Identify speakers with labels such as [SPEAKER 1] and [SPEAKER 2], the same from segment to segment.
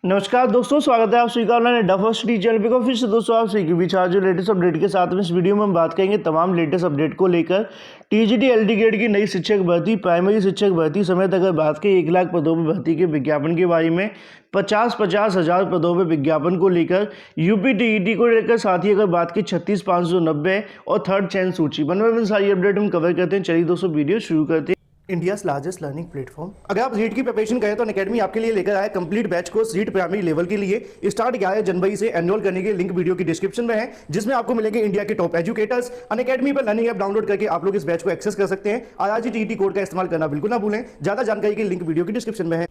[SPEAKER 1] नमस्कार दोस्तों, स्वागत है आप सभी का ऑनलाइन डाफोसिटी चैनल पे। फिर से दोस्तों आप सभी के बीच आज जो लेटेस्ट अपडेट के साथ में इस वीडियो में हम बात करेंगे तमाम लेटेस्ट अपडेट को लेकर। टीजीटी एलटी ग्रेड की नई शिक्षक भर्ती, प्राइमरी शिक्षक भर्ती समेत अगर बात करें 1 लाख पदों पर भर्ती के विज्ञापन के बारे में, 50-50 हज़ार पदों पर विज्ञापन को लेकर, यूपी टीईटी को लेकर, साथ ही अगर बात की 36,590 और थर्ड चयन सूची, वन सारी अपडेट हम कवर करते हैं। चलिए दोस्तों वीडियो शुरू करते हैं। India's largest learning platform. अगर आप रीट की प्रिपरेशन करें तो अनअकैडमी आपके लिए लेकर आया complete batch course REET primary level के लिए। स्टार्ट 11 जनवरी से एनरोल करने के लिंक वीडियो की डिस्क्रिप्शन में है, जिसमें आपको मिलेंगे इंडिया के टॉप एजुकेटर्स। अनअकैडमी पर लर्निंग ऐप डाउनलोड करके आप लोग इस बैच को एक्सेस कर सकते हैं। आरआरजी टीईटी कोड का इस्तेमाल करना बिल्कुल ना भूलें। ज्यादा जानकारी के लिंक वीडियो की डिस्क्रिप्शन में है।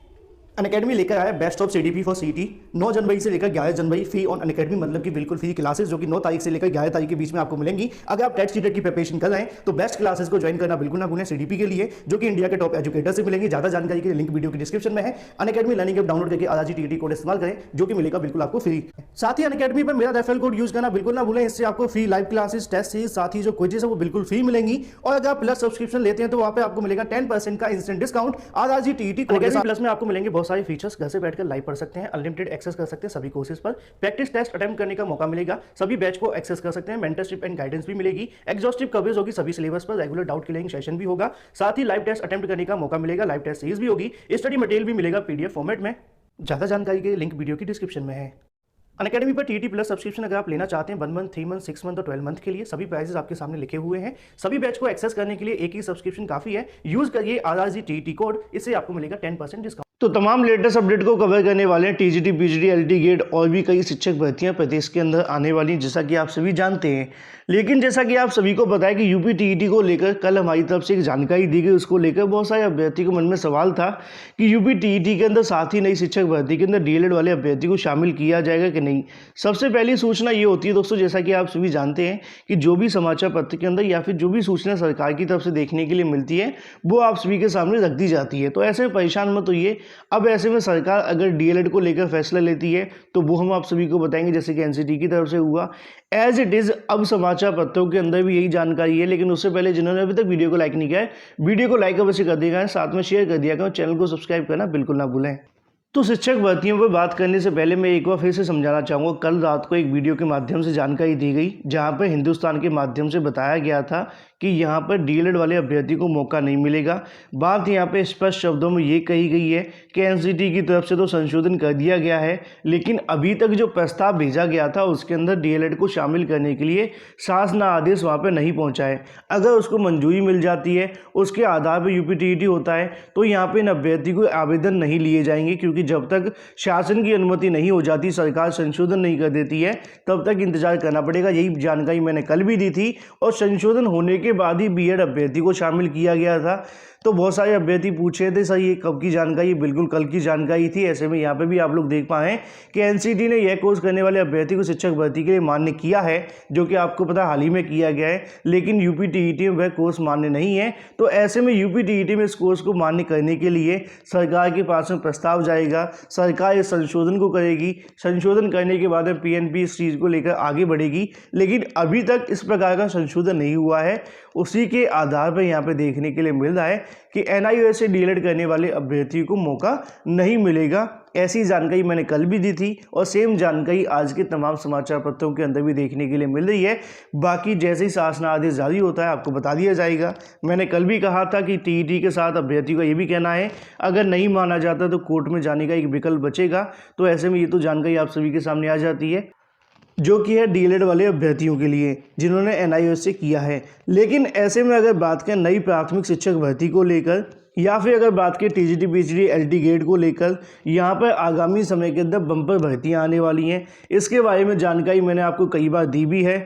[SPEAKER 1] अनअकैडमी लेकर आया बेस्ट ऑफ सीडीपी फॉर सीटी। 9 जनवरी से लेकर 11 जनवरी फी ऑन अनअकैडमी, मतलब कि बिल्कुल फ्री क्लासेस जो कि 9 तारीख से लेकर 11 तारीख के बीच में आपको मिलेंगी। अगर आप टेट सीटेट की प्रिपरेशन कर रहे हैं तो बेस्ट क्लासेस को ज्वाइन करना बिल्कुल ना भूलें सीडीपी के लिए, जो कि इंडिया के टॉप एजुकेटर से मिलेंगी। ज्यादा जानकारी के लिए लिंक वीडियो की डिस्क्रिप्शन में है। अनअकैडमी लर्निंग ऐप डाउनलोड करके आरआरजी टीईटी कोड इस्तेमाल करें, जो कि मिलेगा बिल्कुल आपको फ्री। साथ ही अनअकैडमी पर मेरा रेफरल कोड यूज करना बिल्कुल ना भूलें। इससे आपको free live classes, test series, साथ ही जो क्विज़ेस है वो बिल्कुल फ्री मिलेंगी। और अगर आप प्लस सब्सक्रिप्शन लेते हैं तो वहां पे आपको मिलेगा 10% का instant discount RRG TET code के साथ। प्लस में आपको मिलेंगे बहुत सारे फीचर्स, घर से बैठकर लाइव पढ़ सकते हैं, अनलिमिटेड एक्सेस कर सकते हैं सभी कोर्सेज पर, प्रैक्टिस टेस्ट अटेम्प्ट करने का मौका मिलेगा, सभी बैच को एक्सेस कर सकते हैं, मेंटरशिप एंड गाइडेंस भी मिलेगी, एग्जॉस्टिव कवरेज होगी सभी सिलेबस पर, रेगुलर डाउट क्लियरिंग सेशन भी होगा, साथ ही लाइव टेस्ट अटेम्प्ट करने का मौका मिलेगा, लाइव टेस्ट सीरीज भी होगी, स्टडी मटेरियल भी मिलेगा पीडीएफ फॉर्मेट में। ज्यादा जानकारी के लिंक वीडियो की डिस्क्रिप्शन में है। अनअकैडमी पर टीटी प्लस सब्सक्रिप्शन अगर आप लेना चाहते हैं 1 मंथ, 3 मंथ, 6 मंथ और 12 मंथ के लिए, सभी प्राइसेस आपके सामने लिखे हुए हैं। सभी बैच को एक्सेस करने के लिए एक ही सब्सक्रिप्शन काफी है। यूज करिए आरआरजी टीटी कोड, इससे आपको मिलेगा 10% डिस्काउंट। तो तमाम लेटेस्ट अपडेट को कवर करने वाले हैं। टीजीटी, पीजीटी, एलटी गेट और भी कई शिक्षक भर्तियां प्रदेश के अंदर आने वाली हैं, जैसा कि आप सभी जानते हैं। लेकिन जैसा कि आप सभी को पता है कि यूपी टीईटी को लेकर कल हमारी तरफ से एक जानकारी दी गई। उसको लेकर बहुत सारे अभ्यर्थी के मन में सवाल था कि यूपी टीईटी के अंदर साथ ही नई शिक्षक भर्ती के अंदर डीएलएड वाले अभ्यर्थी को शामिल किया जाएगा कि नहीं। सबसे पहली सूचना ये होती है दोस्तों, जैसा कि आप सभी जानते हैं कि जो भी समाचार पत्र के अंदर या फिर जो भी सूचना सरकार की तरफ से देखने के लिए मिलती है वो आप सभी के सामने रख दी जाती है। तो ऐसे में परेशान मत होइए। अब ऐसे में सरकार अगर डीएलएड को लेकर फैसला लेती है तो वो हम आप सभी को बताएंगे, जैसे कि एनसीटी की तरफ से हुआ। एज इट इज अब समाचार पत्रों के अंदर भी यही जानकारी है। लेकिन उससे पहले जिन्होंने अभी तक वीडियो को लाइक नहीं किया है, वीडियो को लाइक अवश्य कर दिया, साथ में शेयर कर दिया करें, चैनल को सब्सक्राइब करना बिल्कुल ना भूलें। तो शिक्षक भर्तियों पर बात करने से पहले मैं एक बार फिर से समझाना चाहूँगा। कल रात को एक वीडियो के माध्यम से जानकारी दी गई, जहाँ पर हिंदुस्तान के माध्यम से बताया गया था कि यहाँ पर डीएलएड वाले अभ्यर्थी को मौका नहीं मिलेगा। बात यहाँ पे स्पष्ट शब्दों में ये कही गई है कि एनसीटी की तरफ से तो संशोधन कर दिया गया है, लेकिन अभी तक जो प्रस्ताव भेजा गया था उसके अंदर डीएलएड को शामिल करने के लिए शासन आदेश वहाँ पर नहीं पहुँचा है। अगर उसको मंजूरी मिल जाती है, उसके आधार पर यूपी टीईटी होता है, तो यहाँ पर इन अभ्यर्थी को आवेदन नहीं लिए जाएंगे, क्योंकि जब तक शासन की अनुमति नहीं हो जाती, सरकार संशोधन नहीं कर देती है, तब तक इंतजार करना पड़ेगा। यही जानकारी मैंने कल भी दी थी। और संशोधन होने के बाद ही बीएड अभ्यर्थी को शामिल किया गया था। तो बहुत सारे अभ्यर्थी पूछे थे सर ये कब की जानकारी, बिल्कुल कल की जानकारी थी। ऐसे में यहाँ पे भी आप लोग देख पाए कि एनसीटी ने यह कोर्स करने वाले अभ्यर्थी को शिक्षक भर्ती के लिए मान्य किया है, जो कि आपको पता हाल ही में किया गया है। लेकिन यूपी टीईटी में वह कोर्स मान्य नहीं है। तो ऐसे में यूपी टीईटी में इस कोर्स को मान्य करने के लिए सरकार के पास में प्रस्ताव जाएगा, सरकार इस संशोधन को करेगी, संशोधन करने के बाद में पीएनपी इस चीज़ को लेकर आगे बढ़ेगी। लेकिन अभी तक इस प्रकार का संशोधन नहीं हुआ है। उसी के आधार पर यहाँ पे देखने के लिए मिल रहा है कि एनआईओएस से डीएलएड करने वाले अभ्यर्थियों को मौका नहीं मिलेगा। ऐसी जानकारी मैंने कल भी दी थी और सेम जानकारी आज के तमाम समाचार पत्रों के अंदर भी देखने के लिए मिल रही है। बाकी जैसे ही शासन आदेश जारी होता है आपको बता दिया जाएगा। मैंने कल भी कहा था कि टीईटी के साथ अभ्यर्थी का ये भी कहना है अगर नहीं माना जाता तो कोर्ट में जाने का एक विकल्प बचेगा। तो ऐसे में ये तो जानकारी आप सभी के सामने आ जाती है, जो कि है डीएलएड वाले अभ्यर्थियों के लिए जिन्होंने एनआईओएस से किया है। लेकिन ऐसे में अगर बात करें नई प्राथमिक शिक्षक भर्ती को लेकर, या फिर अगर बात करें टीजीटी, पीजीटी, एलटी गेट को लेकर, यहाँ पर आगामी समय के अंदर बम्पर भर्तियाँ आने वाली हैं। इसके बारे में जानकारी मैंने आपको कई बार दी भी है।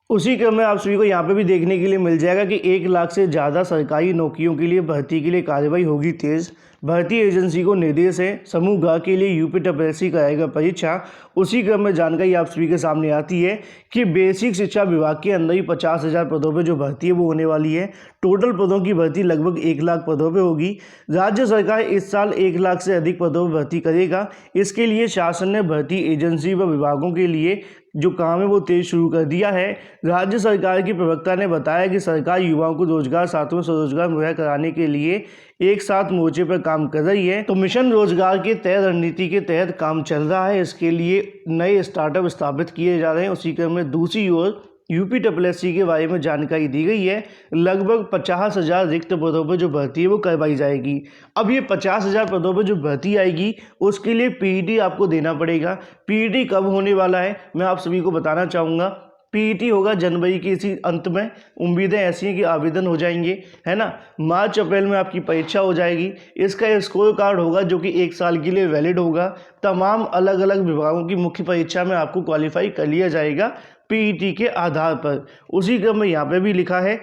[SPEAKER 1] उसी क्रम में आप सभी को यहाँ पे भी देखने के लिए मिल जाएगा कि 1 लाख से ज़्यादा सरकारी नौकरियों के लिए भर्ती के लिए कार्रवाई होगी तेज़। भर्ती एजेंसी को निर्देश है, समूह ग के लिए यूपी टीएसपीएससी कराएगा परीक्षा। उसी क्रम में जानकारी आप सभी के सामने आती है कि बेसिक शिक्षा विभाग के अंदर ही 50,000 पदों पे जो भर्ती है वो होने वाली है। टोटल पदों की भर्ती लगभग 1 लाख पदों पे होगी। राज्य सरकार इस साल 1 लाख से अधिक पदों पर भर्ती करेगा। इसके लिए शासन ने भर्ती एजेंसी व विभागों के लिए जो काम है वो तेज शुरू कर दिया है। राज्य सरकार के प्रवक्ता ने बताया कि सरकार युवाओं को रोजगार साथ में स्वरोजगार मुहैया कराने के लिए एक साथ मोर्चे पर काम कर रही है। तो मिशन रोजगार के तय रणनीति के तहत काम चल रहा है। इसके लिए नए स्टार्टअप स्थापित किए जा रहे हैं। उसी क्रम में दूसरी ओर यूपीएससी के बारे में जानकारी दी गई है। लगभग 50,000 रिक्त पदों पर जो भर्ती है वो करवाई जाएगी। अब ये 50,000 पदों पर जो भर्ती आएगी उसके लिए पीईटी आपको देना पड़ेगा। पीईटी कब होने वाला है मैं आप सभी को बताना चाहूँगा। पीईटी होगा जनवरी के इसी अंत में। उम्मीदें ऐसी हैं कि आवेदन हो जाएंगे, है ना। मार्च अप्रैल में आपकी परीक्षा हो जाएगी। इसका स्कोर कार्ड होगा जो कि 1 साल के लिए वैलिड होगा। तमाम अलग अलग विभागों की मुख्य परीक्षा में आपको क्वालिफाई कर लिया जाएगा पीईटी के आधार पर। उसी क्रम में यहाँ पे भी लिखा है,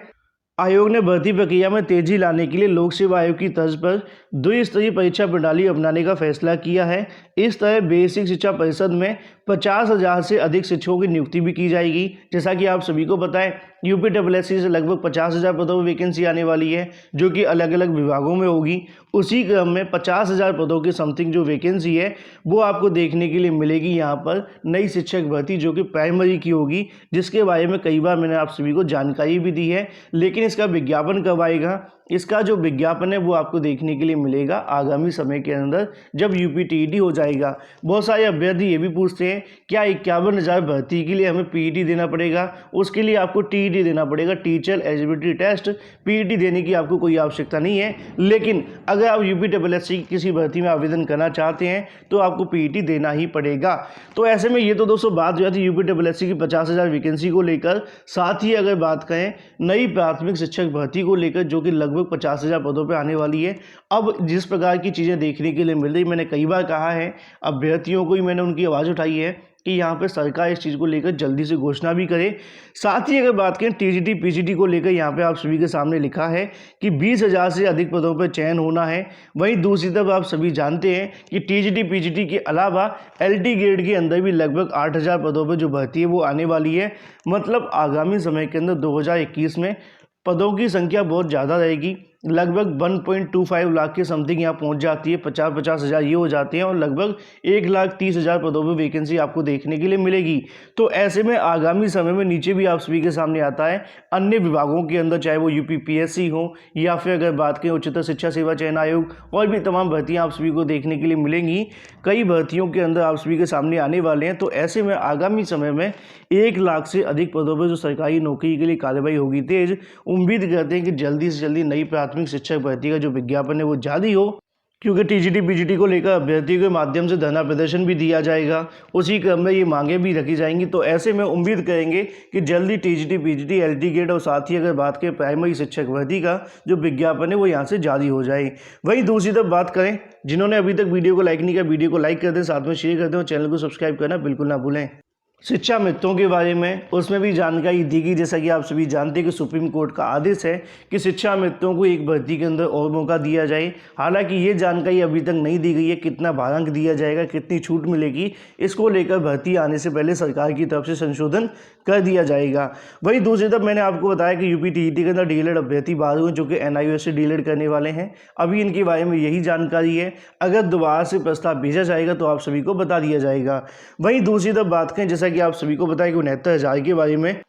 [SPEAKER 1] आयोग ने भर्ती प्रक्रिया में तेजी लाने के लिए लोक सेवा आयोग की तर्ज पर द्विस्तरीय परीक्षा प्रणाली अपनाने का फैसला किया है। इस तरह बेसिक शिक्षा परिषद में 50,000 से अधिक शिक्षकों की नियुक्ति भी की जाएगी। जैसा कि आप सभी को पता है यूपीएससी से लगभग 50,000 पदों पर वैकेंसी आने वाली है जो कि अलग अलग विभागों में होगी। उसी क्रम में 50,000 पदों की समथिंग जो वैकेंसी है वो आपको देखने के लिए मिलेगी यहाँ पर नई शिक्षक भर्ती जो कि प्राइमरी की होगी, जिसके बारे में कई बार मैंने आप सभी को जानकारी भी दी है। लेकिन इसका विज्ञापन कब आएगा, इसका जो विज्ञापन है वो आपको देखने के लिए मिलेगा आगामी समय के अंदर जब यूपीटीईटी हो जाएगा। बहुत सारे अभ्यर्थी ये भी पूछते हैं क्या 51,000 भर्ती के लिए हमें पीईटी देना पड़ेगा। उसके लिए आपको टीईटी देना पड़ेगा, टीचर एलिजिबिलिटी टेस्ट। पीईटी देने की आपको कोई आवश्यकता नहीं है। लेकिन अगर आप यूपीएससी की किसी भर्ती में आवेदन करना चाहते हैं तो आपको पीईटी देना ही पड़ेगा। तो ऐसे में ये तो दोस्तों बात हो जाती है यूपीएससी की 50,000 वैकेंसी को लेकर। साथ ही अगर बात करें नई प्राथमिक शिक्षक भर्ती को लेकर जो कि लगभग 50,000 पदों पे आने वाली है। अब जिस प्रकार की चीज़ें देखने के लिए मिल रही, मैंने कई बार कहा है, अभ्यर्थियों को ही मैंने उनकी आवाज़ उठाई है कि यहाँ पे सरकार इस चीज़ को लेकर जल्दी से घोषणा भी करे। साथ ही अगर बात करें टीजीटी पीजीटी को लेकर, यहाँ पे आप सभी के सामने लिखा है कि 20,000 से अधिक पदों पर चयन होना है। वहीं दूसरी तरफ आप सभी जानते हैं कि टीजीटी पीजीटी के अलावा एलटी ग्रेड के अंदर भी लगभग 8,000 पदों पर जो भर्ती है वो आने वाली है। मतलब आगामी समय के अंदर 2021 में पदों की संख्या बहुत ज़्यादा रहेगी। लगभग 1.25 लाख के समथिंग यहाँ पहुँच जाती है। 50,000 ये हो जाते हैं और लगभग 1,30,000 पदों पर वैकेंसी आपको देखने के लिए मिलेगी। तो ऐसे में आगामी समय में नीचे भी आप सभी के सामने आता है अन्य विभागों के अंदर, चाहे वो यूपीपीएससी हो या फिर अगर बात करें उच्चतर शिक्षा सेवा चयन आयोग, और भी तमाम भर्तियाँ आप सभी को देखने के लिए मिलेंगी। कई भर्तियों के अंदर आप सभी के सामने आने वाले हैं। तो ऐसे में आगामी समय में 1 लाख से अधिक पदों पर जो सरकारी नौकरी के लिए कार्रवाई होगी तेज। उम्मीद करते हैं कि जल्दी से जल्दी नई प्राथमिक शिक्षक भर्ती का जो विज्ञापन है वो जारी हो, क्योंकि टीजीटी पीजीटी को लेकर अभ्यर्थियों के माध्यम से धरना प्रदर्शन भी दिया जाएगा। उसी क्रम में ये मांगे भी रखी जाएंगी। तो ऐसे में उम्मीद करेंगे कि जल्दी टीजीटी पीजीटी एलटी ग्रेड और साथ ही अगर बात करें प्राइमरी शिक्षक भर्ती का जो विज्ञापन है वो यहाँ से जारी हो जाए। वहीं दूसरी तरफ बात करें, जिन्होंने अभी तक वीडियो को लाइक नहीं किया, वीडियो को लाइक कर दें, साथ में शेयर कर दें और चैनल को सब्सक्राइब करना बिल्कुल ना भूलें। शिक्षा मित्रों के बारे में उसमें भी जानकारी दी गई। जैसा कि आप सभी जानते हैं कि सुप्रीम कोर्ट का आदेश है कि शिक्षा मित्रों को एक भर्ती के अंदर और मौका दिया जाए। हालांकि ये जानकारी अभी तक नहीं दी गई है कितना भारांक दिया जाएगा, कितनी छूट मिलेगी। इसको लेकर भर्ती आने से पहले सरकार की तरफ से संशोधन कर दिया जाएगा। वहीं दूसरी तरफ मैंने आपको बताया कि यूपीटीईटी के अंदर डीएलएड अभ्यर्थी बाहर हुए जो कि एनआईओएस से डीएलएड करने वाले हैं। अभी इनके बारे में यही जानकारी है। अगर दोबारा से प्रस्ताव भेजा जाएगा तो आप सभी को बता दिया जाएगा। वहीं दूसरी तरफ बात करें, जैसा कि आप सभी को बताया कि 69,000 के बारे में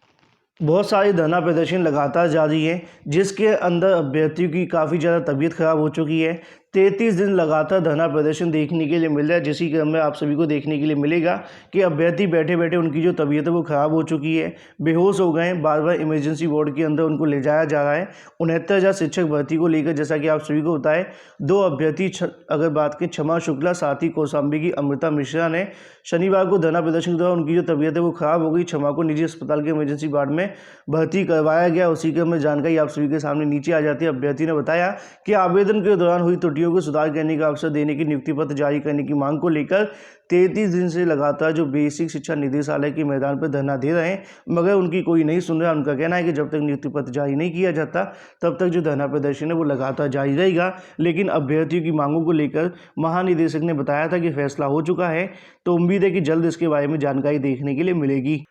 [SPEAKER 1] बहुत सारे धरना प्रदर्शन लगातार जारी है, जिसके अंदर अभ्यर्थियों की काफ़ी ज़्यादा तबीयत खराब हो चुकी है। 33 दिन लगातार धरना प्रदर्शन देखने के लिए मिल रहा है, जिसी क्रम में आप सभी को देखने के लिए मिलेगा कि अभ्यर्थी बैठे बैठे उनकी जो तबीयत है वो ख़राब हो चुकी है, बेहोश हो गए हैं। बार बार इमरजेंसी वार्ड के अंदर उनको ले जाया जा रहा है। 69,000 शिक्षक भर्ती को लेकर जैसा कि आप सभी को बताए, 2 अभ्यर्थी अगर बात करें क्षमा शुक्ला साथ ही कौशाम्बी की अमृता मिश्रा ने शनिवार को धरना प्रदर्शन के दौरान उनकी जो तबीयत है वो ख़राब हो गई। क्षमा को निजी अस्पताल के इमरजेंसी वार्ड में भर्ती करवाया गया। उसी क्रम में जानकारी आप सभी के सामने नीचे आ जाती है। अभ्यर्थी ने बताया कि आवेदन के दौरान हुई त्रुटियों को सुधार करने का अवसर देने की नियुक्ति पत्र जारी करने की मांग को लेकर 33 दिन से लगातार जो बेसिक शिक्षा निदेशालय के मैदान पर धरना दे रहे हैं, मगर उनकी कोई नहीं सुन रहा। उनका कहना है कि जब तक नियुक्ति पत्र जारी नहीं किया जाता तब तक जो धरना प्रदर्शन है वो लगातार जारी रहेगा। लेकिन अभ्यर्थियों की मांगों को लेकर महानिदेशक ने बताया था कि फैसला हो चुका है, तो उम्मीद है कि जल्द इसके बारे में जानकारी देखने के लिए मिलेगी।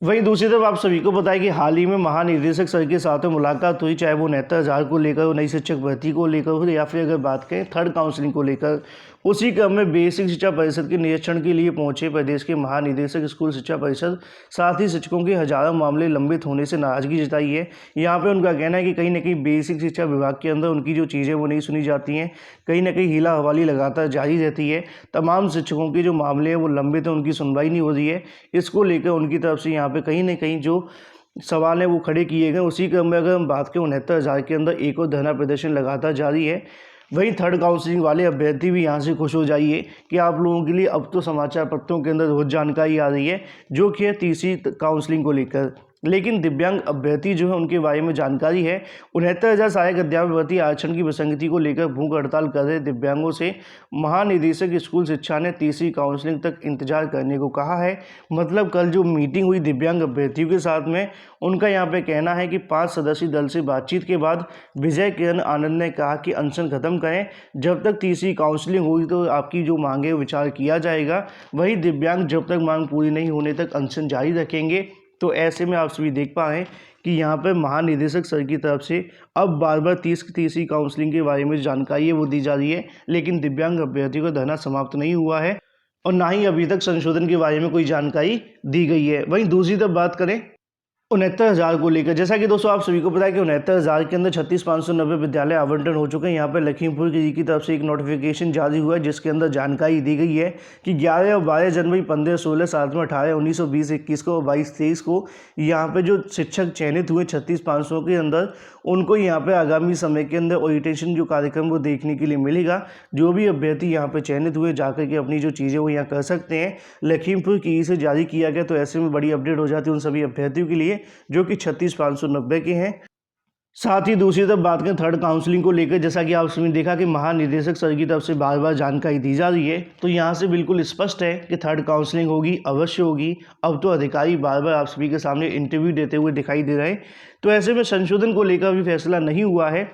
[SPEAKER 1] वहीं दूसरी तरफ आप सभी को पता है कि हाल ही में महानिदेशक सर के साथ में मुलाकात हुई, चाहे वो 69,000 को लेकर हो, नई शिक्षक भर्ती को लेकर हो, या फिर अगर बात करें थर्ड काउंसलिंग को लेकर। उसी क्रम में बेसिक शिक्षा परिषद के निरीक्षण के लिए पहुंचे प्रदेश के महानिदेशक स्कूल शिक्षा परिषद, साथ ही शिक्षकों के हजारों मामले लंबित होने से नाराजगी जताई है। यहाँ पे उनका कहना है कि कहीं ना कहीं बेसिक शिक्षा विभाग के अंदर उनकी जो चीज़ें वो नहीं सुनी जाती हैं, कहीं ना कहीं हीला हवाली लगातार जारी रहती है। तमाम शिक्षकों के जो मामले हैं वो लंबित हैं, उनकी सुनवाई नहीं हो रही है। इसको लेकर उनकी तरफ से यहाँ पे कहीं ना कहीं जो सवाल है वो खड़े किए गए। उसी क्रम में अगर हम बात करें 69,000 के अंदर एक और धरना प्रदर्शन लगातार जारी है। वहीं थर्ड काउंसलिंग वाले अभ्यर्थी भी यहाँ से खुश हो जाइए कि आप लोगों के लिए अब तो समाचार पत्रों के अंदर रोज जानकारी आ रही है, जो कि है तीसरी काउंसलिंग को लेकर। लेकिन दिव्यांग अभ्यर्थी जो है उनके बारे में जानकारी है। 69,000 सहायक अध्यापक भर्ती आरक्षण की विसंगति को लेकर भूख हड़ताल कर रहे दिव्यांगों से महानिदेशक स्कूल शिक्षा ने तीसरी काउंसलिंग तक इंतजार करने को कहा है। मतलब कल जो मीटिंग हुई दिव्यांग अभ्यर्थियों के साथ में, उनका यहाँ पे कहना है कि 5 सदस्यीय दल से बातचीत के बाद विजय किरण आनंद ने कहा कि अनशन खत्म करें, जब तक तीसरी काउंसलिंग होगी तो आपकी जो मांगे विचार किया जाएगा। वही दिव्यांग जब तक मांग पूरी नहीं होने तक अनशन जारी रखेंगे। तो ऐसे में आप सभी देख पा रहे हैं कि यहाँ पर महानिदेशक सर की तरफ से अब बार बार तीसरी काउंसलिंग के बारे में जानकारी है वो दी जा रही है, लेकिन दिव्यांग अभ्यर्थियों का धरना समाप्त नहीं हुआ है और ना ही अभी तक संशोधन के बारे में कोई जानकारी दी गई है। वहीं दूसरी तरफ बात करें 69,000 को लेकर, जैसा कि दोस्तों आप सभी को पता है कि 69,000 के अंदर 36,590 विद्यालय आवंटन हो चुके हैं। यहाँ पर लखीमपुर जी की तरफ से एक नोटिफिकेशन जारी हुआ है, जिसके अंदर जानकारी दी गई है कि 11 और 12 जनवरी, 15, 16, 17, 18, 19, 20, 21 को और 22, 23 को यहाँ पे जो शिक्षक चयनित हुए 36,500 के अंदर, उनको यहाँ पे आगामी समय के अंदर ओरिएंटेशन जो कार्यक्रम वो देखने के लिए मिलेगा। जो भी अभ्यर्थी यहाँ पे चयनित हुए जाकर के अपनी जो चीज़ें वो यहाँ कर सकते हैं। लखीमपुर की से जारी किया गया, तो ऐसे में बड़ी अपडेट हो जाती है उन सभी अभ्यर्थियों के लिए जो कि 36,590 के हैं। साथ ही दूसरी तरफ बात करें थर्ड काउंसलिंग को लेकर, जैसा कि आप सभी देखा कि महानिदेशक सर की तरफ से बार बार जानकारी दी जा रही है, तो यहाँ से बिल्कुल स्पष्ट है कि थर्ड काउंसलिंग होगी, अवश्य होगी। अब तो अधिकारी बार बार आप सभी के सामने इंटरव्यू देते हुए दिखाई दे रहे हैं। तो ऐसे में संशोधन को लेकर भी फैसला नहीं हुआ है।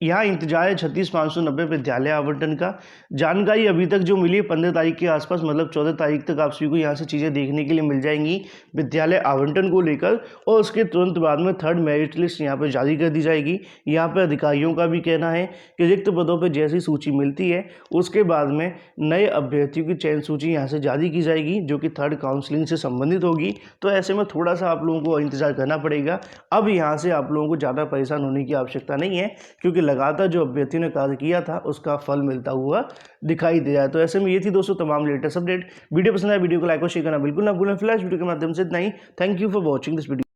[SPEAKER 1] यहाँ इंतजार है 36,590 विद्यालय आवंटन का। जानकारी अभी तक जो मिली है 15 तारीख के आसपास, मतलब 14 तारीख तक आप सभी को यहाँ से चीज़ें देखने के लिए मिल जाएंगी विद्यालय आवंटन को लेकर। और उसके तुरंत बाद में थर्ड मेरिट लिस्ट यहाँ पर जारी कर दी जाएगी। यहाँ पर अधिकारियों का भी कहना है कि रिक्त पदों पर जैसी सूची मिलती है उसके बाद में नए अभ्यर्थियों की चयन सूची यहाँ से जारी की जाएगी, जो कि थर्ड काउंसलिंग से संबंधित होगी। तो ऐसे में थोड़ा सा आप लोगों को इंतजार करना पड़ेगा। अब यहाँ से आप लोगों को ज़्यादा परेशान होने की आवश्यकता नहीं है, क्योंकि लगातार जो अभ्यर्थियों ने कार्य किया था उसका फल मिलता हुआ दिखाई दे रहा है। तो ऐसे में ये थी दोस्तों तमाम लेटेस्ट अपडेट। वीडियो पसंद आया वीडियो को लाइक और शेयर करना बिल्कुल ना भूलें। फ्लैश वीडियो के माध्यम से इतना ही। Thank you for watching this video.